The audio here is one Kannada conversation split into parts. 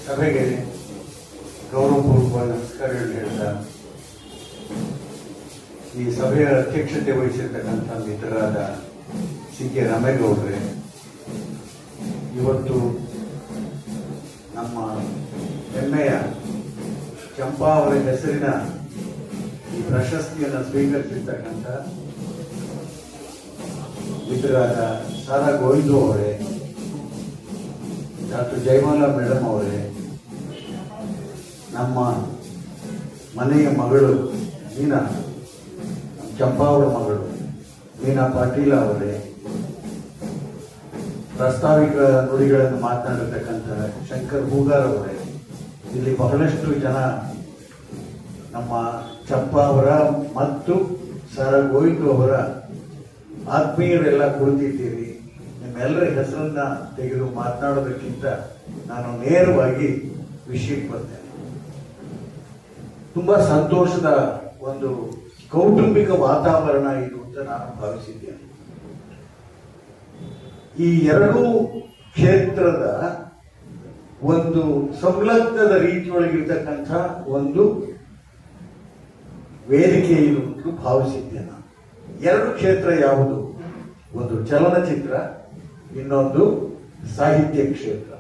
ಸಭೆಗೆ ಗೌರವಪೂರ್ವಕ ನಮಸ್ಕಾರಗಳು ಹೇಳ್ತಾ ಈ ಸಭೆಯ ಅಧ್ಯಕ್ಷತೆ ವಹಿಸಿರ್ತಕ್ಕಂಥ ಮಿತ್ರರಾದ ಸಿ.ಕೆ. ರಾಮೇಗೌಡ್ರೆ, ಇವತ್ತು ನಮ್ಮ ಹೆಮ್ಮೆಯ ಚಂಪಾ ಅವರ ಹೆಸರಿನ ಈ ಪ್ರಶಸ್ತಿಯನ್ನು ಸ್ವೀಕರಿಸಿರ್ತಕ್ಕಂಥ ಮಿತ್ರರಾದ ಸಾರಾ ಗೋವಿಂದು ಅವರೇ, ಡಾಕ್ಟರ್ ಜಯಮಾಲಾ ಮೇಡಮ್ ಅವರೇ, ನಮ್ಮ ಮನೆಯ ಮಗಳು ಮೀನಾ, ಚಂಪಾ ಅವರ ಮಗಳು ಮೀನಾ ಪಾಟೀಲ ಅವರೇ, ಪ್ರಾಸ್ತಾವಿಕ ನುಡಿಗಳನ್ನು ಮಾತನಾಡಿರ್ತಕ್ಕಂಥ ಶಂಕರ್ ಹೂಗಾರ್ ಅವರೇ, ಇಲ್ಲಿ ಬಹಳಷ್ಟು ಜನ ನಮ್ಮ ಚಂಪಾ ಅವರ ಮತ್ತು ಸರ ಗೋವಿಂದು ಅವರ ಆತ್ಮೀಯರೆಲ್ಲ ಕುಳಿತಿದ್ದೀರಿ. ನಿಮ್ಮೆಲ್ಲರ ಹೆಸರನ್ನ ತೆಗೆದು ಮಾತನಾಡೋದಕ್ಕಿಂತ ನಾನು ನೇರವಾಗಿ ವಿಷಯಕ್ಕೆ ಬರ್ತೇನೆ. ತುಂಬಾ ಸಂತೋಷದ ಒಂದು ಕೌಟುಂಬಿಕ ವಾತಾವರಣ ಇದು ಅಂತ ನಾನು ಭಾವಿಸಿದ್ದೇನೆ. ಈ ಎರಡೂ ಕ್ಷೇತ್ರದ ಒಂದು ಸಂಲಗ್ನದ ರೀತಿಯೊಳಗಿರ್ತಕ್ಕಂಥ ಒಂದು ವೇದಿಕೆ ಇದು ಅಂತ ಭಾವಿಸಿದ್ದೆ ನಾನು. ಎರಡು ಕ್ಷೇತ್ರ ಯಾವುದು? ಒಂದು ಚಲನಚಿತ್ರ, ಇನ್ನೊಂದು ಸಾಹಿತ್ಯ ಕ್ಷೇತ್ರ.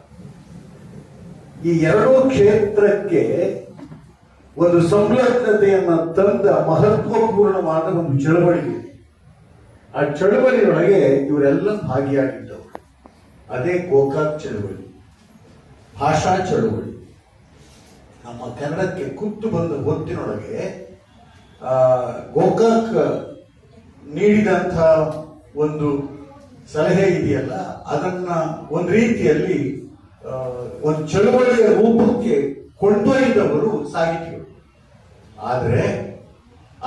ಈ ಎರಡೂ ಕ್ಷೇತ್ರಕ್ಕೆ ಒಂದು ಸಂಲಗ್ನತೆಯನ್ನು ತಂದ ಮಹತ್ವಪೂರ್ಣವಾದ ಒಂದು ಚಳವಳಿ ಇದೆ. ಆ ಚಳವಳಿಯೊಳಗೆ ಇವರೆಲ್ಲ ಭಾಗಿಯಾಗಿದ್ದವರು. ಅದೇ ಗೋಕಾಕ್ ಚಳವಳಿ, ಭಾಷಾ ಚಳವಳಿ. ನಮ್ಮ ಕನ್ನಡಕ್ಕೆ ಕುತ್ತು ಬಂದ ಹೊತ್ತಿನೊಳಗೆ ಗೋಕಾಕ್ ನೀಡಿದಂಥ ಒಂದು ಸಲಹೆ ಇದೆಯಲ್ಲ, ಅದನ್ನ ಒಂದು ರೀತಿಯಲ್ಲಿ ಒಂದು ಚಳವಳಿಯ ರೂಪಕ್ಕೆ ಕೊಂಡೊಯ್ದವರು ಸಾಹಿತಿಗಳು. ಆದರೆ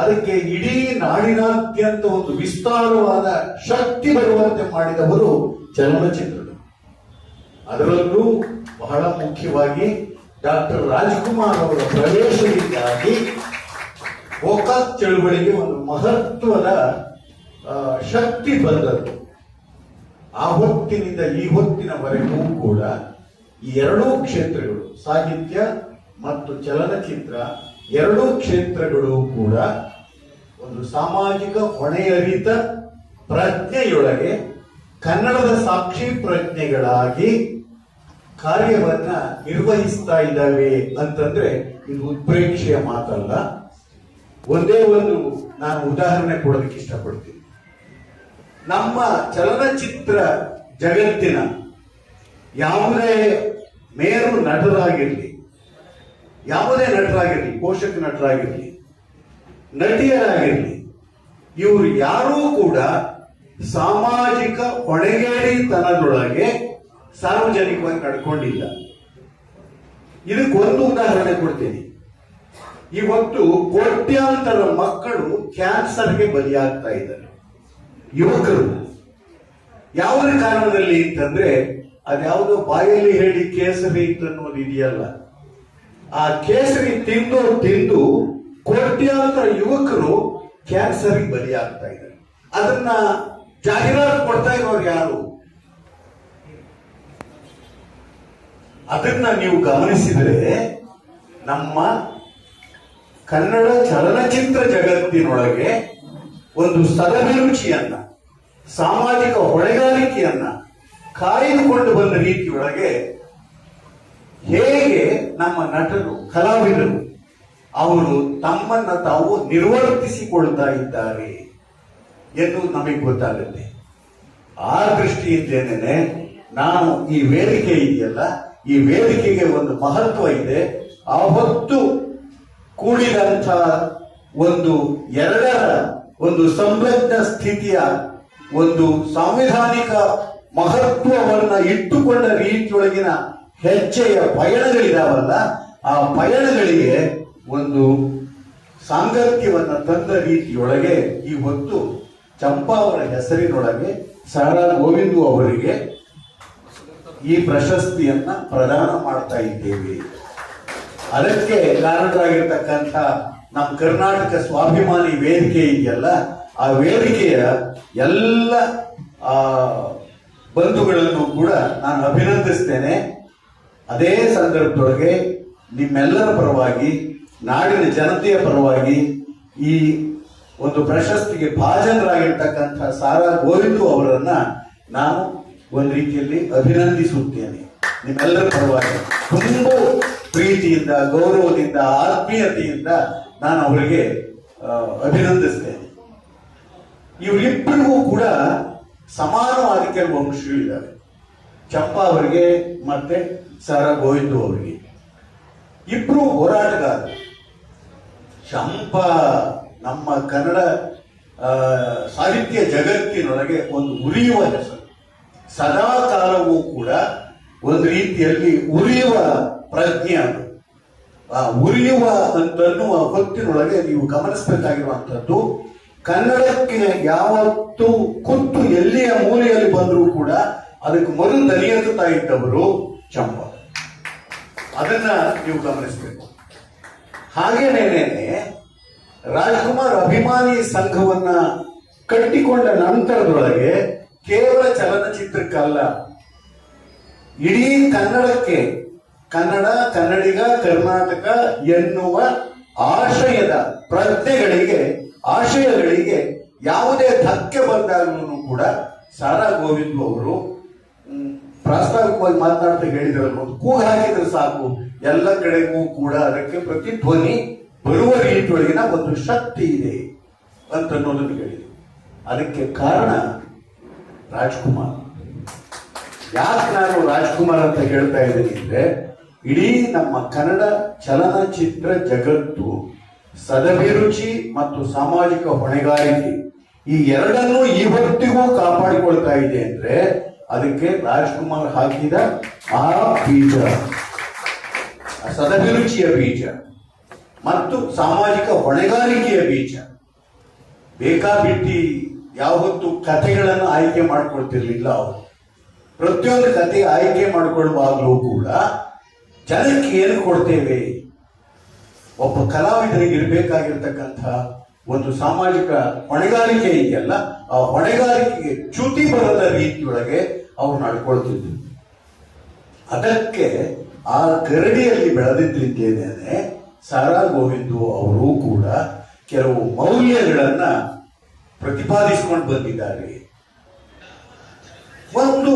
ಅದಕ್ಕೆ ಇಡೀ ನಾಡಿನಾದ್ಯಂತ ಒಂದು ವಿಸ್ತಾರವಾದ ಶಕ್ತಿ ಬರುವಂತೆ ಮಾಡಿದವರು ಚಲನಚಿತ್ರಗಳು. ಅದರಲ್ಲೂ ಬಹಳ ಮುಖ್ಯವಾಗಿ ಡಾಕ್ಟರ್ ರಾಜ್ಕುಮಾರ್ ಅವರ ಪ್ರವೇಶದಿಂದಾಗಿ ಗೋಕಾಕ್ ಚಳುವಳಿಗೆ ಒಂದು ಮಹತ್ವದ ಶಕ್ತಿ ಬಂದದ್ದು. ಆ ಹೊತ್ತಿನಿಂದ ಈ ಹೊತ್ತಿನವರೆಗೂ ಕೂಡ ಈ ಎರಡೂ ಕ್ಷೇತ್ರಗಳು, ಸಾಹಿತ್ಯ ಮತ್ತು ಚಲನಚಿತ್ರ, ಎರಡೂ ಕ್ಷೇತ್ರಗಳು ಕೂಡ ಒಂದು ಸಾಮಾಜಿಕ ಹೊಣೆಯರಿತ ಪ್ರಜ್ಞೆಯೊಳಗೆ ಕನ್ನಡದ ಸಾಕ್ಷಿ ಪ್ರಜ್ಞೆಗಳಾಗಿ ಕಾರ್ಯವನ್ನ ನಿರ್ವಹಿಸ್ತಾ ಇದ್ದಾವೆ ಅಂತಂದ್ರೆ ಇದು ಉತ್ಪ್ರೇಕ್ಷೆಯ ಮಾತಲ್ಲ. ಒಂದೇ ಒಂದು ನಾನು ಉದಾಹರಣೆ ಕೊಡೋದಕ್ಕೆ ಇಷ್ಟಪಡ್ತೀನಿ. ನಮ್ಮ ಚಲನಚಿತ್ರ ಜಗತ್ತಿನ ಯಾವುದೇ ಮೇರು ನಟರಾಗಿರ್ಲಿ, ಯಾವುದೇ ನಟರಾಗಿರ್ಲಿ, ಪೋಷಕ ನಟರಾಗಿರ್ಲಿ, ನಟಿಯರಾಗಿರ್ಲಿ, ಇವರು ಯಾರೂ ಕೂಡ ಸಾಮಾಜಿಕ ಹೊಣೆಗೇಡಿತನದೊಳಗೆ ಸಾರ್ವಜನಿಕವಾಗಿ ನಡ್ಕೊಂಡಿಲ್ಲ. ಇದಕ್ಕೊಂದು ಉದಾಹರಣೆ ಕೊಡ್ತೀನಿ. ಇವತ್ತು ಕೋಟ್ಯಾಂತರ ಮಕ್ಕಳು ಕ್ಯಾನ್ಸರ್ಗೆ ಬಲಿಯಾಗ್ತಾ ಇದ್ದಾರೆ, ಯುವಕರು. ಯಾವುದೇ ಕಾರಣದಲ್ಲಿ ಅಂತಂದ್ರೆ ಅದ್ಯಾವುದೋ ಬಾಯಲ್ಲಿ ಹೇಳಿ ಕೇಸರಿ ಅನ್ನೋದು ಇದೆಯಲ್ಲ, ಆ ಕೇಸರಿ ತಿಂದು ಕೋಟ್ಯಾಂತರ ಯುವಕರು ಕ್ಯಾನ್ಸರ್ಗೆ ಬಲಿಯಾಗ್ತಾ ಇದ್ದಾರೆ. ಅದನ್ನ ಜಾಹೀರಾತು ಕೊಡ್ತಾ ಇರೋರು ಯಾರು? ಅದನ್ನ ನೀವು ಗಮನಿಸಿದರೆ ನಮ್ಮ ಕನ್ನಡ ಚಲನಚಿತ್ರ ಜಗತ್ತಿನೊಳಗೆ ಒಂದು ಸದಭಿರುಚಿಯನ್ನ, ಸಾಮಾಜಿಕ ಹೊಣೆಗಾರಿಕೆಯನ್ನ ಕಾಯ್ದುಕೊಂಡು ಬಂದ ರೀತಿಯೊಳಗೆ ಹೇಗೆ ನಮ್ಮ ನಟರು, ಕಲಾವಿದರು ಅವರು ತಮ್ಮನ್ನ ತಾವು ನಿರ್ವರ್ತಿಸಿಕೊಳ್ತಾ ಇದ್ದಾರೆ ಎನ್ನುವುದು ನಮಗೆ ಗೊತ್ತಾಗುತ್ತೆ. ಆ ದೃಷ್ಟಿಯಿಂದೇನೆ ನಾನು ಈ ವೇದಿಕೆ ಇದೆಯಲ್ಲ, ಈ ವೇದಿಕೆಗೆ ಒಂದು ಮಹತ್ವ ಇದೆ. ಆ ಹೊತ್ತು ಕೂಡಿದಂಥ ಒಂದು ಎರಡರ ಒಂದು ಸಂಲಗ್ನ ಸ್ಥಿತಿಯ ಒಂದು ಸಾಂವಿಧಾನಿಕ ಮಹತ್ವವನ್ನ ಇಟ್ಟುಕೊಂಡ ರೀತಿಯೊಳಗಿನ ಹೆಜ್ಜೆಯ ಪಯಣಗಳಿದಾವಲ್ಲ, ಆ ಪಯಣಗಳಿಗೆ ಒಂದು ಸಾಂಗತ್ಯವನ್ನ ತಂದ ರೀತಿಯೊಳಗೆ ಈ ಹೊತ್ತು ಚಂಪಾ ಅವರ ಹೆಸರಿನೊಳಗೆ ಸಾರಾ ಗೋವಿಂದು ಅವರಿಗೆ ಈ ಪ್ರಶಸ್ತಿಯನ್ನ ಪ್ರದಾನ ಮಾಡ್ತಾ ಇದ್ದೇವೆ. ಅದಕ್ಕೆ ಕಾರಣರಾಗಿರ್ತಕ್ಕಂಥ ನಮ್ಮ ಕರ್ನಾಟಕ ಸ್ವಾಭಿಮಾನಿ ವೇದಿಕೆ ಇದೆಯಲ್ಲ, ಆ ವೇದಿಕೆಯ ಎಲ್ಲ ಬಂಧುಗಳನ್ನು ಕೂಡ ನಾನು ಅಭಿನಂದಿಸ್ತೇನೆ. ಅದೇ ಸಂದರ್ಭದೊಳಗೆ ನಿಮ್ಮೆಲ್ಲರ ಪರವಾಗಿ, ನಾಡಿನ ಜನತೆಯ ಪರವಾಗಿ ಈ ಒಂದು ಪ್ರಶಸ್ತಿಗೆ ಭಾಜನರಾಗಿರ್ತಕ್ಕಂಥ ಸಾರಾ ಗೋವಿಂದು ಅವರನ್ನ ನಾನು ಒಂದು ರೀತಿಯಲ್ಲಿ ಅಭಿನಂದಿಸುತ್ತೇನೆ. ನಿಮ್ಮೆಲ್ಲರ ಪರವಾಗಿ ತುಂಬ ಪ್ರೀತಿಯಿಂದ, ಗೌರವದಿಂದ, ಆತ್ಮೀಯತೆಯಿಂದ ನಾನು ಅವರಿಗೆ ಅಭಿನಂದಿಸ್ತೇನೆ. ಇವರಿಬ್ಬರಿಗೂ ಕೂಡ ಸಮಾನವಾದ ಕೆಲವು ಅಂಶಗಳಿದ್ದಾವೆ. ಚಂಪಾ ಅವರಿಗೆ ಮತ್ತೆ ಸಾರಾ ಗೋವಿಂದು ಅವರಿಗೆ. ಇಬ್ರು ಹೋರಾಟಗಾರರು. ಚಂಪಾ ನಮ್ಮ ಕನ್ನಡ ಸಾಹಿತ್ಯ ಜಗತ್ತಿನೊಳಗೆ ಒಂದು ಉರಿಯುವ ಹೆಸರು. ಸದಾ ಕಾಲವೂ ಕೂಡ ಒಂದು ರೀತಿಯಲ್ಲಿ ಉರಿಯುವ ಪ್ರಜ್ಞೆ ಅದು. ಆ ಉರಿಯುವ ಅಂತನ್ನುವ ಹೊತ್ತಿನೊಳಗೆ ನೀವು ಗಮನಿಸಬೇಕಾಗಿರುವಂಥದ್ದು, ಕನ್ನಡಕ್ಕೆ ಯಾವತ್ತೂ ಕುತ್ತು ಎಲ್ಲಿಯ ಮೂಲೆಯಲ್ಲಿ ಬಂದರೂ ಕೂಡ ಅದಕ್ಕೆ ಮೊದಲು ದನಿಯೆತ್ತುತ್ತಾ ಇದ್ದವರು ಚಂಪಾ. ಅದನ್ನ ನೀವು ಗಮನಿಸಬೇಕು. ಹಾಗೇನೇನೆ ರಾಜ್ಕುಮಾರ್ ಅಭಿಮಾನಿ ಸಂಘವನ್ನ ಕಟ್ಟಿಕೊಂಡ ನಂತರದೊಳಗೆ ಕೇವಲ ಚಲನಚಿತ್ರಕ್ಕಲ್ಲ, ಇಡೀ ಕನ್ನಡಕ್ಕೆ, ಕನ್ನಡ, ಕನ್ನಡಿಗ, ಕರ್ನಾಟಕ ಎನ್ನುವ ಆಶಯದ ಪ್ರಜ್ಞೆಗಳಿಗೆ, ಆಶಯಗಳಿಗೆ ಯಾವುದೇ ಧಕ್ಕೆ ಬಂದಾಗಲೂ ಕೂಡ ಸಾರಾ ಗೋವಿಂದು ಅವರು ಪ್ರಾಸ್ತಾವಿಕವಾಗಿ ಮಾತನಾಡ್ತಾ ಹೇಳಿದ್ರಲ್ಲ, ಒಂದು ಕೂಗು ಹಾಕಿದ್ರೆ ಸಾಕು, ಎಲ್ಲ ಕಡೆಗೂ ಕೂಡ ಅದಕ್ಕೆ ಪ್ರತಿಧ್ವನಿ ಬರುವ ರೀತಿಯೊಳಗಿನ ಒಂದು ಶಕ್ತಿ ಇದೆ ಅಂತನ್ನೋದನ್ನು ಹೇಳಿದ್ರು. ಅದಕ್ಕೆ ಕಾರಣ ರಾಜ್ಕುಮಾರ್. ಯಾಕೆ ನಾನು ರಾಜ್ಕುಮಾರ್ ಅಂತ ಹೇಳ್ತಾ ಇದ್ದೀನಿ ಅಂದ್ರೆ, ಇಡೀ ನಮ್ಮ ಕನ್ನಡ ಚಲನಚಿತ್ರ ಜಗತ್ತು ಸದಭಿರುಚಿ ಮತ್ತು ಸಾಮಾಜಿಕ ಹೊಣೆಗಾರಿಕೆ ಈ ಎರಡನ್ನೂ ಇವತ್ತಿಗೂ ಕಾಪಾಡಿಕೊಳ್ತಾ ಇದೆ ಅಂದ್ರೆ ಅದಕ್ಕೆ ರಾಜ್ಕುಮಾರ್ ಹಾಕಿದ ಆ ಬೀಜ, ಸದಭಿರುಚಿಯ ಬೀಜ ಮತ್ತು ಸಾಮಾಜಿಕ ಹೊಣೆಗಾರಿಕೆಯ ಬೀಜ. ಬೇಕಾಬಿಟ್ಟಿ ಯಾವತ್ತು ಕಥೆಗಳನ್ನು ಆಯ್ಕೆ ಮಾಡ್ಕೊಳ್ತಿರ್ಲಿಲ್ಲ ಅವರು. ಪ್ರತಿಯೊಂದು ಕಥೆ ಆಯ್ಕೆ ಮಾಡಿಕೊಳ್ಳುವಾಗಲೂ ಕೂಡ ಜನಕ್ಕೆ ಏನು ಕೊಡ್ತೇವೆ, ಒಬ್ಬ ಕಲಾವಿದರಿಗೆ ಇರಬೇಕಾಗಿರ್ತಕ್ಕಂಥ ಒಂದು ಸಾಮಾಜಿಕ ಹೊಣೆಗಾರಿಕೆ ಇದೆಯಲ್ಲ, ಆ ಹೊಣೆಗಾರಿಕೆಗೆ ಚ್ಯುತಿ ಬರದ ರೀತಿಯೊಳಗೆ ಅವ್ರು ನಡ್ಕೊಳ್ತಿದ್ರು. ಅದಕ್ಕೆ ಆ ಗರಡಿಯಲ್ಲಿ ಬೆಳೆದಿದ್ದೇನೆ ಸಾರಾ ಗೋವಿಂದು ಅವರು ಕೂಡ ಕೆಲವು ಮೌಲ್ಯಗಳನ್ನ ಪ್ರತಿಪಾದಿಸಿಕೊಂಡು ಬಂದಿದ್ದಾರೆ. ಒಂದು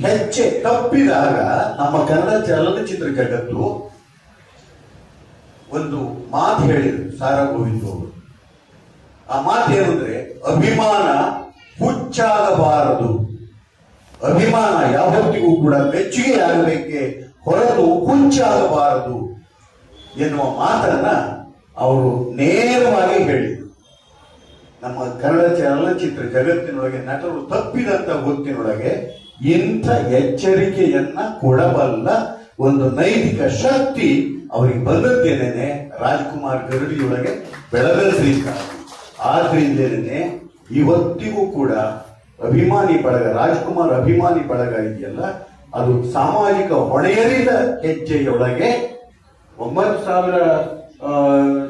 ಹೆಜ್ಜೆ ತಪ್ಪಿದಾಗ ನಮ್ಮ ಕನ್ನಡ ಚಲನಚಿತ್ರ ಜಗತ್ತು ಒಂದು ಮಾತು ಹೇಳಿದ್ರು ಸಾರಾ ಗೋವಿಂದು ಅವರು. ಆ ಮಾತು ಏನಂದ್ರೆ, ಅಭಿಮಾನ ಹುಚ್ಚಾಗಬಾರದು, ಅಭಿಮಾನ ಯಾವತ್ತಿಗೂ ಕೂಡ ಮೆಚ್ಚುಗೆ ಆಗಬೇಕೆ ಹೊರತು ಹುಚ್ಚಾಗಬಾರದು ಎನ್ನುವ ಮಾತನ್ನ ಅವರು ನೇರವಾಗಿ ಹೇಳಿದರು. ನಮ್ಮ ಕನ್ನಡ ಚಲನಚಿತ್ರ ಜಗತ್ತಿನೊಳಗೆ ನಟರು ತಪ್ಪಿದಂತ ಹೊತ್ತಿನೊಳಗೆ ಇಂಥ ಎಚ್ಚರಿಕೆಯನ್ನ ಕೊಡಬಲ್ಲ ಒಂದು ನೈತಿಕ ಶಕ್ತಿ ಅವರಿಗೆ ಬಂದದ್ದೇನೆ ರಾಜ್ಕುಮಾರ್ ಗರಡಿಯೊಳಗೆ ಬೆಳೆದ್ರಿಂದ. ಆದ್ರಿಂದೇನೆ ಇವತ್ತಿಗೂ ಕೂಡ ಅಭಿಮಾನಿ ಬಳಗ, ರಾಜ್ಕುಮಾರ್ ಅಭಿಮಾನಿ ಬಳಗ ಇದೆಯಲ್ಲ, ಅದು ಸಾಮಾಜಿಕ ಹೊಣೆಯರಿದ ಹೆಜ್ಜೆಯೊಳಗೆ 9,000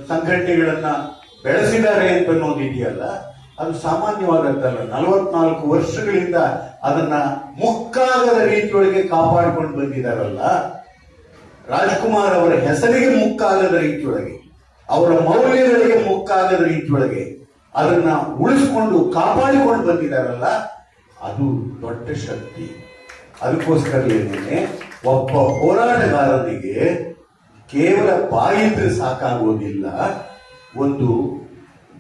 ಸಂಘಟನೆಗಳನ್ನ ಬೆಳೆಸಿದ್ದಾರೆ ಅಂತ ಅನ್ನೋದು ಇದೆಯಲ್ಲ, ಅದು ಸಾಮಾನ್ಯವಾದದ್ದಲ್ಲ. 44 ವರ್ಷಗಳಿಂದ ಅದನ್ನ ಮುಕ್ಕಾಗದ ರೀತಿಯೊಳಗೆ ಕಾಪಾಡಿಕೊಂಡು ಬಂದಿದ್ದಾರಲ್ಲ. ರಾಜ್ಕುಮಾರ್ ಅವರ ಹೆಸರಿಗೆ ಮುಕ್ಕಾಗದ ರೀತಿಯೊಳಗೆ, ಅವರ ಮೌಲ್ಯಗಳಿಗೆ ಮುಕ್ಕಾಗದ ರೀತಿಯೊಳಗೆ ಅದನ್ನ ಉಳಿಸಿಕೊಂಡು ಕಾಪಾಡಿಕೊಂಡು ಬಂದಿದ್ದಾರಲ್ಲ, ಅದು ದೊಡ್ಡ ಶಕ್ತಿ. ಅದಕ್ಕೋಸ್ಕರಲೇನೆ ಒಬ್ಬ ಹೋರಾಟಗಾರನಿಗೆ ಕೇವಲ ಬಾಯಿದ್ರೆ ಸಾಕಾಗೋದಿಲ್ಲ, ಒಂದು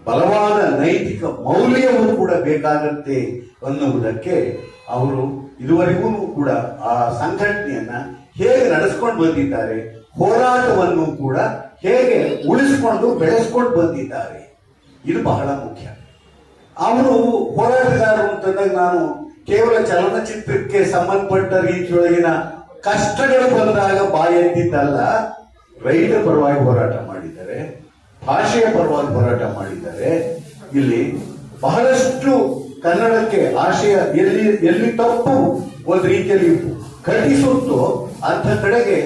ಬಲವಾದ ನೈತಿಕ ಮೌಲ್ಯವೂ ಕೂಡ ಬೇಕಾಗತ್ತೆ ಅನ್ನುವುದಕ್ಕೆ ಅವರು ಇದುವರೆಗೂ ಕೂಡ ಆ ಸಂಘಟನೆಯನ್ನ ಹೇಗೆ ನಡೆಸ್ಕೊಂಡು ಬಂದಿದ್ದಾರೆ, ಹೋರಾಟವನ್ನು ಕೂಡ ಹೇಗೆ ಉಳಿಸಿಕೊಂಡು ಬೆಳೆಸ್ಕೊಂಡು ಬಂದಿದ್ದಾರೆ, ಇದು ಬಹಳ ಮುಖ್ಯ. ಅವರು ಹೋರಾಟಗಾರರು ಅಂತಂದಾಗ ನಾನು ಕೇವಲ ಚಲನಚಿತ್ರಕ್ಕೆ ಸಂಬಂಧಪಟ್ಟ ರೀತಿಯೊಳಗಿನ ಕಷ್ಟಗಳು ಬಂದಾಗ ಬಾಯೆತ್ತಿದ್ದಲ್ಲ, ರೈತರ ಪರವಾಗಿ ಹೋರಾಟ ಮಾಡಿದ್ದಾರೆ, ಭಾಷೆಯ ಪರವಾಗಿ ಹೋರಾಟ ಮಾಡಿದ್ದಾರೆ. ಇಲ್ಲಿ ಬಹಳಷ್ಟು ಕನ್ನಡಕ್ಕೆ ಆಶಯ ಎಲ್ಲಿ ತಪ್ಪು ಒಂದು ರೀತಿಯಲ್ಲಿ ಘಟಿಸುತ್ತೋ ಅಂಥ ಕಡೆಗೆ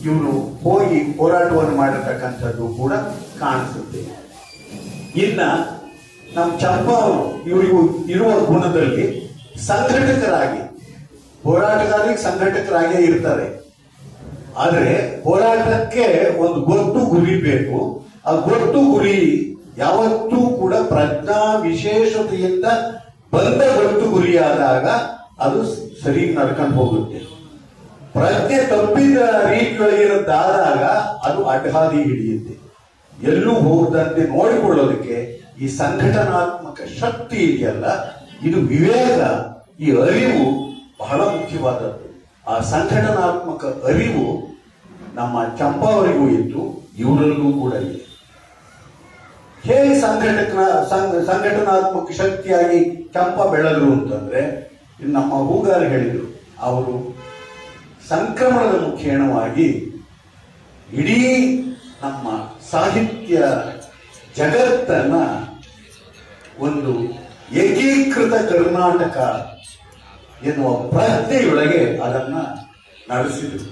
ಇವರು ಹೋಗಿ ಹೋರಾಟವನ್ನು ಮಾಡಿರ್ತಕ್ಕಂಥದ್ದು ಕೂಡ ಕಾಣಿಸುತ್ತೆ. ಇನ್ನ ನಮ್ಮ ಚಂಪಾ ಅವರು ಇವರಿಗೂ ಇರುವ ಗುಣದಲ್ಲಿ ಸಂಘಟಕರಾಗಿ, ಹೋರಾಟಗಾರರಿಗೆ ಸಂಘಟಕರಾಗೇ ಇರ್ತಾರೆ. ಆದರೆ ಹೋರಾಟಕ್ಕೆ ಒಂದು ಗೊತ್ತು ಗುರಿ ಬೇಕು. ಆ ಗೊತ್ತು ಗುರಿ ಯಾವತ್ತೂ ಕೂಡ ಪ್ರಜ್ಞಾ ವಿಶೇಷತೆಯಿಂದ ಬಂದ ಗೊತ್ತು ಗುರಿಯಾದಾಗ ಅದು ಸರಿ ನಡ್ಕೊಂಡು ಹೋಗುತ್ತೆ. ಪ್ರಜ್ಞೆ ತಪ್ಪಿದ ರೀತಿಯೊಳಗಿರೋದಾದಾಗ ಅದು ಅಡ್ಡಹಾದಿ ಹಿಡಿಯುತ್ತೆ. ಎಲ್ಲೂ ಹೋಗದಂತೆ ನೋಡಿಕೊಳ್ಳೋದಕ್ಕೆ ಈ ಸಂಘಟನಾತ್ಮಕ ಶಕ್ತಿ ಇದೆಯಲ್ಲ, ಇದು ವಿವೇಕ, ಈ ಅರಿವು ಬಹಳ ಮುಖ್ಯವಾದದ್ದು. ಆ ಸಂಘಟನಾತ್ಮಕ ಅರಿವು ನಮ್ಮ ಚಂಪಾ ಅವರಿಗೂ ಇತ್ತು, ಇವರಲ್ಲೂ ಕೂಡ ಇದೆ. ಹೇಗೆ ಸಂಘಟನಾತ್ಮಕ ಶಕ್ತಿಯಾಗಿ ಚಂಪಾ ಬೆಳೆದ್ರು ಅಂತಂದ್ರೆ, ನಮ್ಮ ಹೂಗಾರ ಹೇಳಿದ್ರು, ಅವರು ಸಂಕ್ರಮಣದ ಮುಖೇಣವಾಗಿ ಇಡೀ ನಮ್ಮ ಸಾಹಿತ್ಯ ಜಗತ್ತನ್ನ ಒಂದು ಏಕೀಕೃತ ಕರ್ನಾಟಕ ಎನ್ನುವ ಪ್ರಜ್ಞೆಯೊಳಗೆ ಅದನ್ನ ನಡೆಸಿದರು.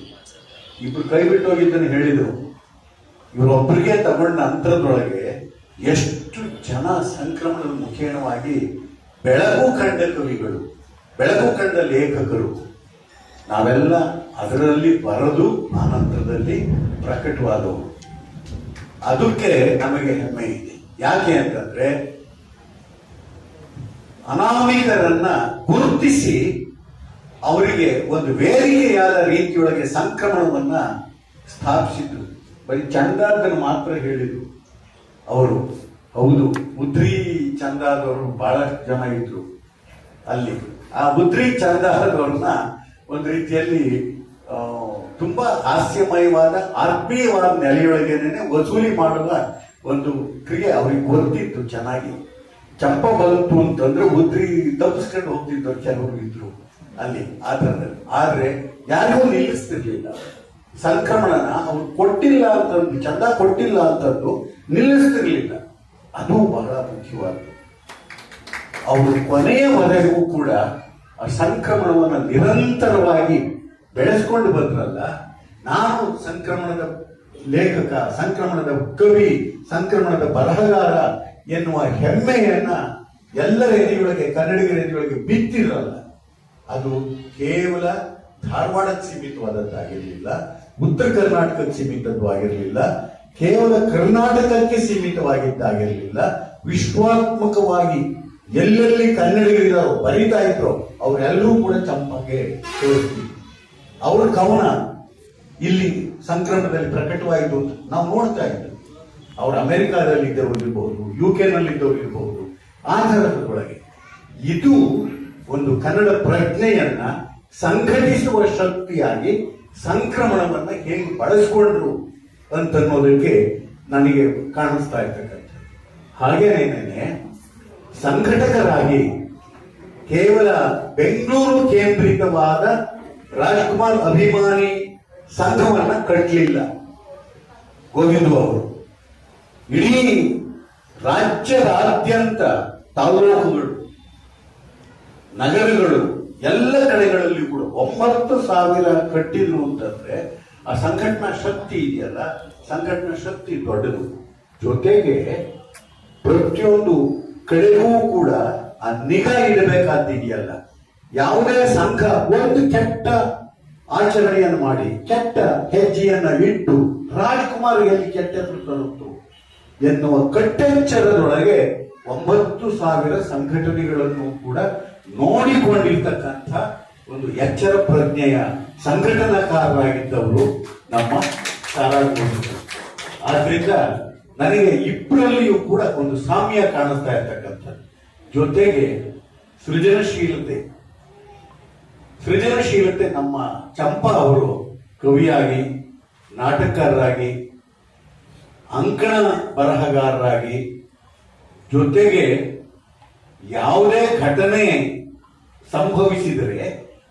ಇಬ್ರು ಕೈ ಬಿಟ್ಟೋಗಿದ್ದನ್ನು ಹೇಳಿದರು. ಇವರೊಬ್ಬರಿಗೆ ತಗೊಂಡ ಅಂತರದೊಳಗೆ ಎಷ್ಟು ಜನ ಸಂಕ್ರಮಣದ ಮುಖೇಣವಾಗಿ ಬೆಳಕು ಕಂಡ ಕವಿಗಳು, ಬೆಳಕು ಕಂಡ ಲೇಖಕರು, ನಾವೆಲ್ಲ ಅದರಲ್ಲಿ ಬರೆದು ಆನಂತರದಲ್ಲಿ ಪ್ರಕಟವಾದವು. ಅದಕ್ಕೆ ನಮಗೆ ಹೆಮ್ಮೆ ಇದೆ. ಯಾಕೆ ಅಂತಂದ್ರೆ ಅನಾಮಿಕರನ್ನ ಗುರುತಿಸಿ ಅವರಿಗೆ ಒಂದು ವೇದಿಕೆಯಾದ ರೀತಿಯೊಳಗೆ ಸಂಕ್ರಮಣವನ್ನ ಸ್ಥಾಪಿಸಿದ್ರು. ಬರೀ ಚಂದಾದನ್ನು ಮಾತ್ರ ಹೇಳಿದ್ರು ಅವರು. ಹೌದು, ಉದ್ರಿ ಚಂದಾದವರು ಬಹಳಷ್ಟು ಜನ ಇದ್ರು ಅಲ್ಲಿ. ಆ ಉದ್ರಿ ಚಂದಾದವ್ರನ್ನ ಒಂದು ರೀತಿಯಲ್ಲಿ ತುಂಬಾ ಹಾಸ್ಯಮಯವಾದ ಆತ್ಮೀಯವಾದ ನೆಲೆಯೊಳಗೇನೆ ವಸೂಲಿ ಮಾಡುವ ಒಂದು ಕ್ರಿಯೆ ಅವ್ರಿಗೆ ಗೊತ್ತಿತ್ತು ಚೆನ್ನಾಗಿ. ಚಂಪ ಬಂತು ಅಂತಂದ್ರೆ ಉದ್ರಿ ತಪ್ಪಿಸ್ಕೊಂಡು ಹೋಗ್ತಿದ್ದವ್ರು ಕೆಲವರು ಇದ್ರು ಅಲ್ಲಿ ಆ ಥರದಲ್ಲಿ. ಆದ್ರೆ ಯಾರಿಗೂ ನಿಲ್ಲಿಸ್ತಿರ್ಲಿಲ್ಲ ಸಂಕ್ರಮಣನ. ಅವ್ರು ಕೊಟ್ಟಿಲ್ಲ ಅಂತಂದು, ಚಂದ ಕೊಟ್ಟಿಲ್ಲ ಅಂತಂದು ನಿಲ್ಲಿಸ್ತಿರ್ಲಿಲ್ಲ. ಅದು ಬಹಳ ಮುಖ್ಯವಾದ್ದು. ಅವರು ಕೊನೆಯವರೆಗೂ ಕೂಡ ಆ ಸಂಕ್ರಮಣವನ್ನು ನಿರಂತರವಾಗಿ ಬೆಳೆಸ್ಕೊಂಡು ಬಂದ್ರಲ್ಲ. ನಾನು ಸಂಕ್ರಮಣದ ಲೇಖಕ, ಸಂಕ್ರಮಣದ ಕವಿ, ಸಂಕ್ರಮಣದ ಬರಹಗಾರ ಎನ್ನುವ ಹೆಮ್ಮೆಯನ್ನ ಎಲ್ಲರ ಎದೆಯೊಳಗೆ, ಕನ್ನಡಿಗರ ಎದೆಯೊಳಗೆ ಬಿತ್ತಿರಲ್ಲ. ಅದು ಕೇವಲ ಧಾರವಾಡಕ್ಕೆ ಸೀಮಿತವಾದದ್ದಾಗಿರಲಿಲ್ಲ, ಉತ್ತರ ಕರ್ನಾಟಕಕ್ಕೆ ಸೀಮಿತವಾಗಿರಲಿಲ್ಲ, ಕೇವಲ ಕರ್ನಾಟಕಕ್ಕೆ ಸೀಮಿತವಾಗಿದ್ದಾಗಿರಲಿಲ್ಲ. ವಿಶ್ವಾತ್ಮಕವಾಗಿ ಎಲ್ಲೆಲ್ಲಿ ಕನ್ನಡಿಗರಿದ್ದಾರೋ, ಬರೀತಾ ಇದ್ರು, ಅವರೆಲ್ಲರೂ ಕೂಡ ಚಂಪಾಗೆ ತೋರಿಸ್ತಿದ್ರು. ಅವರ ಕವನ ಇಲ್ಲಿ ಸಂಕ್ರಮಣದಲ್ಲಿ ಪ್ರಕಟವಾಯಿತು ಅಂತ ನಾವು ನೋಡ್ತಾ ಇದ್ವಿ. ಅವರು ಅಮೆರಿಕಾದಲ್ಲಿ ಇದ್ದವರು ಇರಬಹುದು, UK ನಲ್ಲಿದ್ದವರು ಇರಬಹುದು. ಆ ಥರದೊಳಗೆ ಇದು ಒಂದು ಕನ್ನಡ ಪ್ರಜ್ಞೆಯನ್ನ ಸಂಘಟಿಸುವ ಶಕ್ತಿಯಾಗಿ ಸಂಕ್ರಮಣವನ್ನ ಹೇಗೆ ಬಳಸ್ಕೊಂಡ್ರು ಅಂತನ್ನೋದಕ್ಕೆ ನನಗೆ ಕಾಣಿಸ್ತಾ ಇರ್ತಕ್ಕಂಥ. ಹಾಗೇನೇನೆ ಸಂಘಟಕರಾಗಿ ಕೇವಲ ಬೆಂಗಳೂರು ಕೇಂದ್ರಿತವಾದ ರಾಜ್ಕುಮಾರ್ ಅಭಿಮಾನಿ ಸಂಘವನ್ನ ಕಟ್ಟಲಿಲ್ಲ ಗೋವಿಂದು ಅವರು. ಇಡೀ ರಾಜ್ಯದಾದ್ಯಂತ ತಾಲೂಕುಗಳು, ನಗರಗಳು, ಎಲ್ಲ ಕಡೆಗಳಲ್ಲಿ ಕೂಡ 9,000 ಕಟ್ಟಿದ್ರು ಅಂತಂದ್ರೆ ಆ ಸಂಘಟನಾ ಶಕ್ತಿ ಇದೆಯಲ್ಲ, ಸಂಘಟನಾ ಶಕ್ತಿ ದೊಡ್ಡದು. ಜೊತೆಗೆ ಪ್ರತಿಯೊಂದು ಕಡೆಗೂ ಕೂಡ ಆ ನಿಗಾ ಇಡಬೇಕಾದಿದೆಯಲ್ಲ. ಯಾವುದೇ ಸಂಘ ಒಂದು ಕೆಟ್ಟ ಆಚರಣೆಯನ್ನು ಮಾಡಿ, ಕೆಟ್ಟ ಹೆಜ್ಜೆಯನ್ನ ಇಟ್ಟು ರಾಜ್ಕುಮಾರ್ ಎಲ್ಲಿ ಕೆಟ್ಟ ಹೆಸರು ತರುತ್ತು ಎನ್ನುವ ಕಟ್ಟೆಚ್ಚರದೊಳಗೆ 9,000 ಸಂಘಟನೆಗಳನ್ನು ಕೂಡ ನೋಡಿಕೊಂಡಿರ್ತಕ್ಕಂಥ ಒಂದು ಎಚ್ಚರ ಪ್ರಜ್ಞೆಯ ಸಂಘಟನಾಕಾರರಾಗಿದ್ದವರು ನಮ್ಮ ಸಾರಾಗೋವಿಂದರು. ಆದ್ರಿಂದ ನನಗೆ ಇಬ್ಬರಲ್ಲಿಯೂ ಕೂಡ ಒಂದು ಸಾಮ್ಯ ಕಾಣಿಸ್ತಾ ಇರ್ತಕ್ಕಂಥದ್ದು. ಜೊತೆಗೆ ಸೃಜನಶೀಲತೆ ನಮ್ಮ ಚಂಪಾ ಅವರು ಕವಿಯಾಗಿ, ನಾಟಕಕಾರರಾಗಿ, ಅಂಕಣ ಬರಹಗಾರರಾಗಿ, ಜೊತೆಗೆ ಯಾವುದೇ ಘಟನೆ ಸಂಭವಿಸಿದರೆ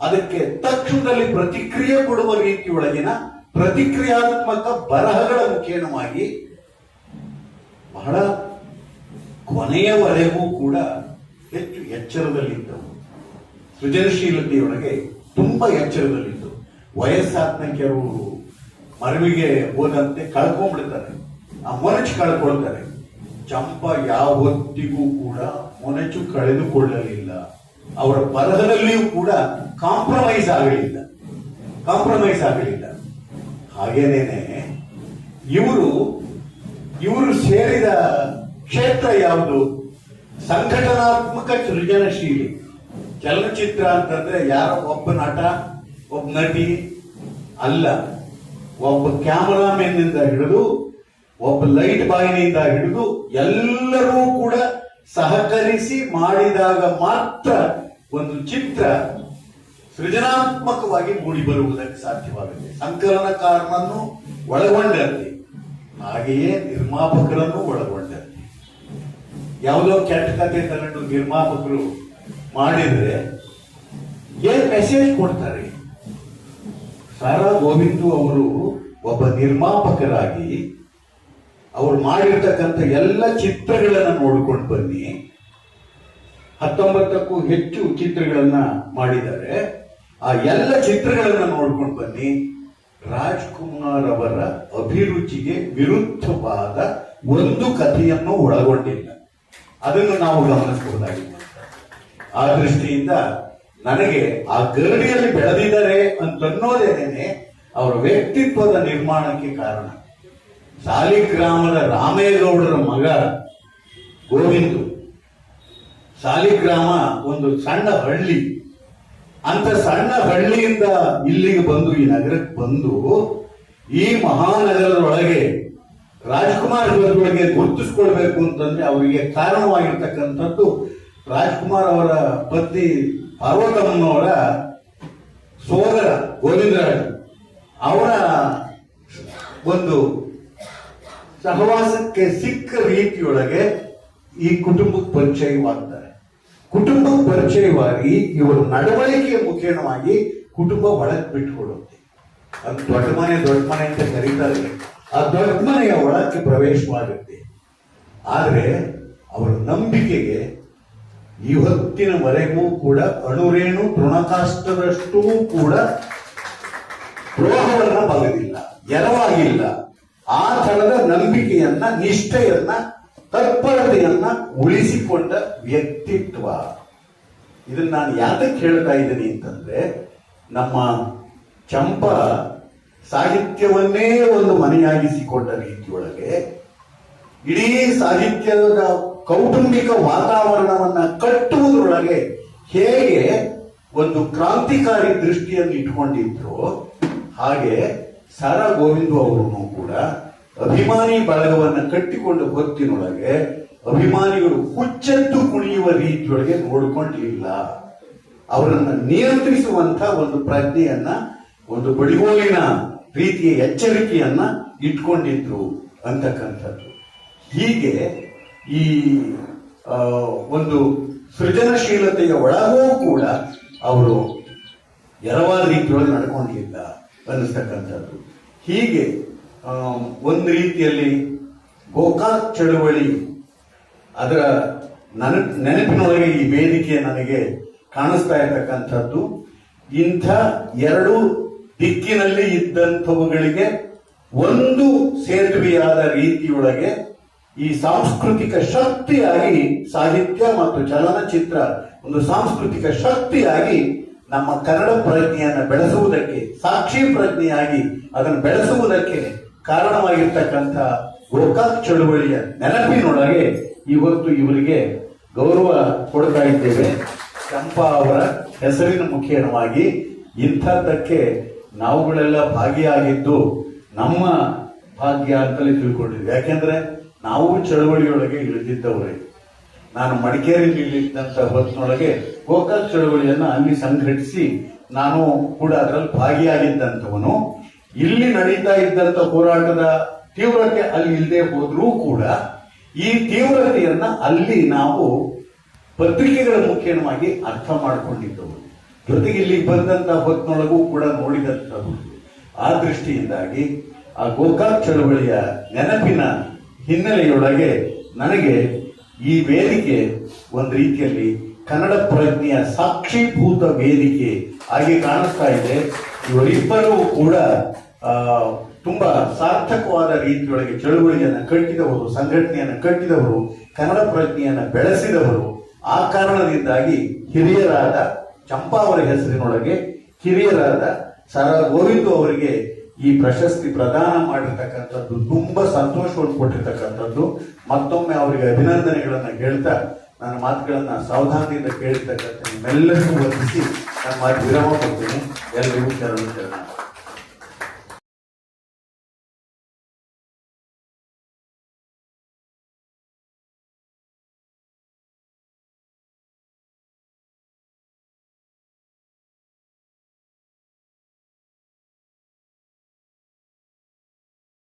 ಅದಕ್ಕೆ ತಕ್ಷಣದಲ್ಲಿ ಪ್ರತಿಕ್ರಿಯೆ ಕೊಡುವ ರೀತಿಯೊಳಗಿನ ಪ್ರತಿಕ್ರಿಯಾತ್ಮಕ ಬರಹಗಳ ಮುಖೇನವಾಗಿ ಬಹಳ ಕೊನೆಯವರೆಗೂ ಕೂಡ ಹೆಚ್ಚು ಎಚ್ಚರದಲ್ಲಿದ್ದವು. ಸೃಜನಶೀಲತೆಯೊಳಗೆ ತುಂಬಾ ಎಚ್ಚರದಲ್ಲಿದ್ದು, ವಯಸ್ಸಾದ್ಮೇಲೆ ಕೆಲವರು ಮರವಿಗೆ ಹೋದಂತೆ ಕಳ್ಕೊಂಡ್ಬಿಡ್ತಾರೆ, ಆ ಮೊನಚು ಕಳ್ಕೊಳ್ತಾರೆ. ಚಂಪಾ ಯಾವತ್ತಿಗೂ ಕೂಡ ಮೊನಚು ಕಳೆದುಕೊಳ್ಳಲಿಲ್ಲ. ಅವರ ಬರಹದಲ್ಲಿಯೂ ಕೂಡ ಕಾಂಪ್ರಮೈಸ್ ಆಗಲಿಲ್ಲ. ಹಾಗೇನೇನೆ ಇವರು ಸೇರಿದ ಕ್ಷೇತ್ರ ಯಾವುದು? ಸಂಘಟನಾತ್ಮಕ ಸೃಜನಶೀಲಿ. ಚಲನಚಿತ್ರ ಅಂತಂದ್ರೆ ಯಾರೋ ಒಬ್ಬ ನಟ ಒಬ್ಬ ನಟಿ ಅಲ್ಲ, ಒಬ್ಬ ಕ್ಯಾಮರಾಮನ್ ನಿಂದ ಹಿಡಿದು ಒಬ್ಬ ಲೈಟ್ ಬಾಯ್ನಿಂದ ಹಿಡಿದು ಎಲ್ಲರೂ ಕೂಡ ಸಹಕರಿಸಿ ಮಾಡಿದಾಗ ಮಾತ್ರ ಒಂದು ಚಿತ್ರ ಸೃಜನಾತ್ಮಕವಾಗಿ ಮೂಡಿ ಬರುವುದಕ್ಕೆ ಸಾಧ್ಯವಾಗುತ್ತೆ. ಸಂಕಲನಕಾರನನ್ನು ಒಳಗೊಂಡಂತೆ, ಹಾಗೆಯೇ ನಿರ್ಮಾಪಕರನ್ನು ಒಳಗೊಂಡಂತೆ. ಯಾವುದೋ ಕೆಟ್ಟ ಕಥೆ ತಗೊಂಡು ನಿರ್ಮಾಪಕರು ಮಾಡಿದ್ರೆ ಏನ್ ಮೆಸೇಜ್ ಕೊಡ್ತಾರೆ? ಸಾರಾ ಗೋವಿಂದು ಅವರು ಒಬ್ಬ ನಿರ್ಮಾಪಕರಾಗಿ ಅವರು ಮಾಡಿರ್ತಕ್ಕಂಥ ಎಲ್ಲ ಚಿತ್ರಗಳನ್ನ ನೋಡ್ಕೊಂಡು ಬನ್ನಿ. 19ಕ್ಕೂ ಹೆಚ್ಚು ಚಿತ್ರಗಳನ್ನ ಮಾಡಿದ್ದಾರೆ. ಆ ಎಲ್ಲ ಚಿತ್ರಗಳನ್ನ ನೋಡ್ಕೊಂಡು ಬನ್ನಿ. ರಾಜ್ಕುಮಾರ್ ಅವರ ಅಭಿರುಚಿಗೆ ವಿರುದ್ಧವಾದ ಒಂದು ಕಥೆಯನ್ನು ಒಳಗೊಂಡಿಲ್ಲ. ಅದನ್ನು ನಾವು ಗಮನಿಸಬಹುದಾಗಿದೆ. ಆ ದೃಷ್ಟಿಯಿಂದ ನನಗೆ ಆ ಗರಡಿಯಲ್ಲಿ ಬೆಳೆದಿದ್ದಾರೆ ಅಂತನ್ನೋದೇನೆ ಅವರ ವ್ಯಕ್ತಿತ್ವದ ನಿರ್ಮಾಣಕ್ಕೆ ಕಾರಣ. ಸಾಲಿಗ್ರಾಮದ ರಾಮೇಗೌಡರ ಮಗ ಗೋವಿಂದು. ಸಾಲಿಗ್ರಾಮ ಒಂದು ಸಣ್ಣ ಹಳ್ಳಿ. ಅಂತ ಸಣ್ಣ ಹಳ್ಳಿಯಿಂದ ಇಲ್ಲಿಗೆ ಬಂದು ಈ ನಗರಕ್ಕೆ ಬಂದು ಈ ಮಹಾನಗರದೊಳಗೆ ರಾಜ್ಕುಮಾರ್ ಅವರೊಳಗೆ ಗುರುತಿಸ್ಕೊಳ್ಬೇಕು ಅಂತಂದ್ರೆ ಅವರಿಗೆ ಕಾರಣವಾಗಿರ್ತಕ್ಕಂಥದ್ದು ರಾಜ್ಕುಮಾರ್ ಅವರ ಪತ್ನಿ ಪಾರ್ವತಮ್ಮನವರ ಸೋದರ ಗೋವಿಂದರಾಜ್ ಅವರ ಒಂದು ಸಹವಾಸಕ್ಕೆ ಸಿಕ್ಕ ರೀತಿಯೊಳಗೆ ಈ ಕುಟುಂಬಕ್ಕೆ ಪರಿಚಯವಾಗ್ತಾರೆ. ಕುಟುಂಬಕ್ಕೆ ಪರಿಚಯವಾಗಿ ಇವರ ನಡವಳಿಕೆಯ ಮುಖೇನವಾಗಿ ಕುಟುಂಬ ಒಳಗೆ ಬಿಟ್ಟುಕೊಡುತ್ತೆ. ಅದು ದೊಡ್ಡ ಮನೆ ಅಂತ ಕರೀತಾರೆ. ಆ ದೊಡ್ಡ ಮನೆಯ ಒಳಕ್ಕೆ ಪ್ರವೇಶವಾಗುತ್ತೆ. ಆದರೆ ಅವರ ನಂಬಿಕೆಗೆ ಇವತ್ತಿನವರೆಗೂ ಕೂಡ ಅಣುರೇಣು ತೃಣಕಾಷ್ಟದಷ್ಟೂ ಕೂಡ ದ್ರೋಹವನ್ನ ಬಗೆದಿಲ್ಲ, ಎರವಾಗಿಲ್ಲ. ಆ ತರದ ನಂಬಿಕೆಯನ್ನ, ನಿಷ್ಠೆಯನ್ನ, ತತ್ಪರತೆಯನ್ನ ಉಳಿಸಿಕೊಂಡ ವ್ಯಕ್ತಿತ್ವ. ಇದನ್ನ ನಾನು ಯಾತಕ್ಕೆ ಹೇಳ್ತಾ ಇದ್ದೀನಿ ಅಂತಂದ್ರೆ, ನಮ್ಮ ಚಂಪಾ ಸಾಹಿತ್ಯವನ್ನೇ ಒಂದು ಮನೆಯಾಗಿಸಿಕೊಂಡ ರೀತಿಯೊಳಗೆ ಇಡೀ ಸಾಹಿತ್ಯದ ಕೌಟುಂಬಿಕ ವಾತಾವರಣವನ್ನ ಕಟ್ಟುವುದರೊಳಗೆ ಹೇಗೆ ಒಂದು ಕ್ರಾಂತಿಕಾರಿ ದೃಷ್ಟಿಯನ್ನು ಇಟ್ಕೊಂಡಿದ್ರು, ಹಾಗೆ ಸಾರಾ ಗೋವಿಂದು ಅವರನ್ನು ಕೂಡ ಅಭಿಮಾನಿ ಬಳಗವನ್ನು ಕಟ್ಟಿಕೊಂಡ ಹೊತ್ತಿನೊಳಗೆ ಅಭಿಮಾನಿಗಳು ಹುಚ್ಚೆದ್ದು ಕುಣಿಯುವ ರೀತಿಯೊಳಗೆ ನೋಡಿಕೊಂಡಿಲ್ಲ. ಅವರನ್ನು ನಿಯಂತ್ರಿಸುವಂತ ಒಂದು ಪ್ರಜ್ಞೆಯನ್ನ, ಒಂದು ಬಡಿಗೋಲಿನ ರೀತಿಯ ಎಚ್ಚರಿಕೆಯನ್ನ ಇಟ್ಕೊಂಡಿದ್ರು ಅಂತಕ್ಕಂಥದ್ದು. ಹೀಗೆ ಈ ಒಂದು ಸೃಜನಶೀಲತೆಯ ಒಳಗೂ ಕೂಡ ಅವರು ಎರವಾದ ರೀತಿಯೊಳಗೆ ನಡ್ಕೊಂಡಿಲ್ಲ ಅನ್ನಿಸ್ತಕ್ಕಂಥದ್ದು. ಹೀಗೆ ಒಂದು ರೀತಿಯಲ್ಲಿ ಗೋಕಾಕ್ ಚಳುವಳಿ ಅದರ ನೆನಪಿನೊಳಗೆ ಈ ವೇದಿಕೆ ನನಗೆ ಕಾಣಿಸ್ತಾ ಇರತಕ್ಕಂಥದ್ದು. ಇಂಥ ಎರಡು ದಿಕ್ಕಿನಲ್ಲಿ ಇದ್ದಂಥವುಗಳಿಗೆ ಒಂದು ಸೇತುವೆಯಾದ ರೀತಿಯೊಳಗೆ ಈ ಸಾಂಸ್ಕೃತಿಕ ಶಕ್ತಿಯಾಗಿ ಸಾಹಿತ್ಯ ಮತ್ತು ಚಲನಚಿತ್ರ ಒಂದು ಸಾಂಸ್ಕೃತಿಕ ಶಕ್ತಿಯಾಗಿ ನಮ್ಮ ಕನ್ನಡ ಪ್ರಜ್ಞೆಯನ್ನು ಬೆಳೆಸುವುದಕ್ಕೆ, ಸಾಕ್ಷಿ ಪ್ರಜ್ಞೆಯಾಗಿ ಅದನ್ನು ಬೆಳೆಸುವುದಕ್ಕೆ ಕಾರಣವಾಗಿರ್ತಕ್ಕಂಥ ಗೋಕಾಕ್ ಚಳುವಳಿಯ ನೆನಪಿನೊಳಗೆ ಇವತ್ತು ಇವರಿಗೆ ಗೌರವ ಕೊಡ್ತಾ ಇದ್ದೇವೆ. ಚಂಪಾ ಅವರ ಹೆಸರಿನ ಮುಖೇನವಾಗಿ ಇಂಥದ್ದಕ್ಕೆ ನಾವುಗಳೆಲ್ಲ ಭಾಗಿಯಾಗಿದ್ದು ನಮ್ಮ ಭಾಗ್ಯ ಅಂತಲೇ ತಿಳ್ಕೊಂಡಿದ್ವಿ. ಯಾಕೆಂದ್ರೆ ನಾವು ಚಳವಳಿಯೊಳಗೆ ಇಳಿದಿದ್ದವರೇ. ನಾನು ಮಡಿಕೇರಿಯಲ್ಲಿದ್ದಂಥ ಹೊತ್ತಿನೊಳಗೆ ಗೋಕಾಕ್ ಚಳವಳಿಯನ್ನ ಅಲ್ಲಿ ಸಂಘಟಿಸಿ ನಾನು ಕೂಡ ಅದರಲ್ಲಿ ಭಾಗಿಯಾಗಿದ್ದಂಥವನು. ಇಲ್ಲಿ ನಡೀತಾ ಇದ್ದಂಥ ಹೋರಾಟದ ತೀವ್ರತೆ ಅಲ್ಲಿ ಇಲ್ಲದೆ ಹೋದ್ರೂ ಕೂಡ ಈ ತೀವ್ರತೆಯನ್ನ ಅಲ್ಲಿ ನಾವು ಪತ್ರಿಕೆಗಳ ಮುಖೇನವಾಗಿ ಅರ್ಥ ಮಾಡಿಕೊಂಡಿದ್ದವು. ಜೊತೆಗೆ ಇಲ್ಲಿ ಬಂದಂತ ಹೊತ್ತಿನೊಳಗೂ ಕೂಡ ನೋಡಿದಂಥವು. ಆ ದೃಷ್ಟಿಯಿಂದಾಗಿ ಆ ಗೋಕಾಕ್ ಚಳವಳಿಯ ನೆನಪಿನ ಹಿನ್ನೆಲೆಯೊಳಗೆ ನನಗೆ ಈ ವೇದಿಕೆ ಒಂದು ರೀತಿಯಲ್ಲಿ ಕನ್ನಡ ಪ್ರಜ್ಞೆಯ ಸಾಕ್ಷೀಭೂತ ವೇದಿಕೆ ಆಗಿ ಕಾಣಿಸ್ತಾ ಇದೆ. ಇವರಿಬ್ಬರೂ ಕೂಡ ತುಂಬಾ ಸಾರ್ಥಕವಾದ ರೀತಿಯೊಳಗೆ ಚಳುವಳಿಯನ್ನು ಕಟ್ಟಿದವರು, ಸಂಘಟನೆಯನ್ನು ಕಟ್ಟಿದವರು, ಕನ್ನಡ ಪ್ರಜ್ಞೆಯನ್ನು ಬೆಳೆಸಿದವರು. ಆ ಕಾರಣದಿಂದಾಗಿ ಹಿರಿಯರಾದ ಚಂಪಾ ಅವರ ಹೆಸರಿನೊಳಗೆ ಹಿರಿಯರಾದ ಸಾರಾ ಗೋವಿಂದು ಅವರಿಗೆ ಈ ಪ್ರಶಸ್ತಿ ಪ್ರದಾನ ಮಾಡಿರ್ತಕ್ಕಂಥದ್ದು ತುಂಬಾ ಸಂತೋಷವನ್ನು ಕೊಟ್ಟಿರ್ತಕ್ಕಂಥದ್ದು. ಮತ್ತೊಮ್ಮೆ ಅವರಿಗೆ ಅಭಿನಂದನೆಗಳನ್ನ ಹೇಳ್ತಾ ನನ್ನ ಮಾತುಗಳನ್ನ ಸಾವಧಾನದಿಂದ ಕೇಳಿರ್ತಕ್ಕಂಥ ನಿಮ್ಮೆಲ್ಲರಿಗೂ ವಂದಿಸಿ ನನ್ನ ಮಾತು ವಿರಾಮ ಕೊಡ್ತೀನಿ. ಎಲ್ಲರಿಗೂ ಶರಣ.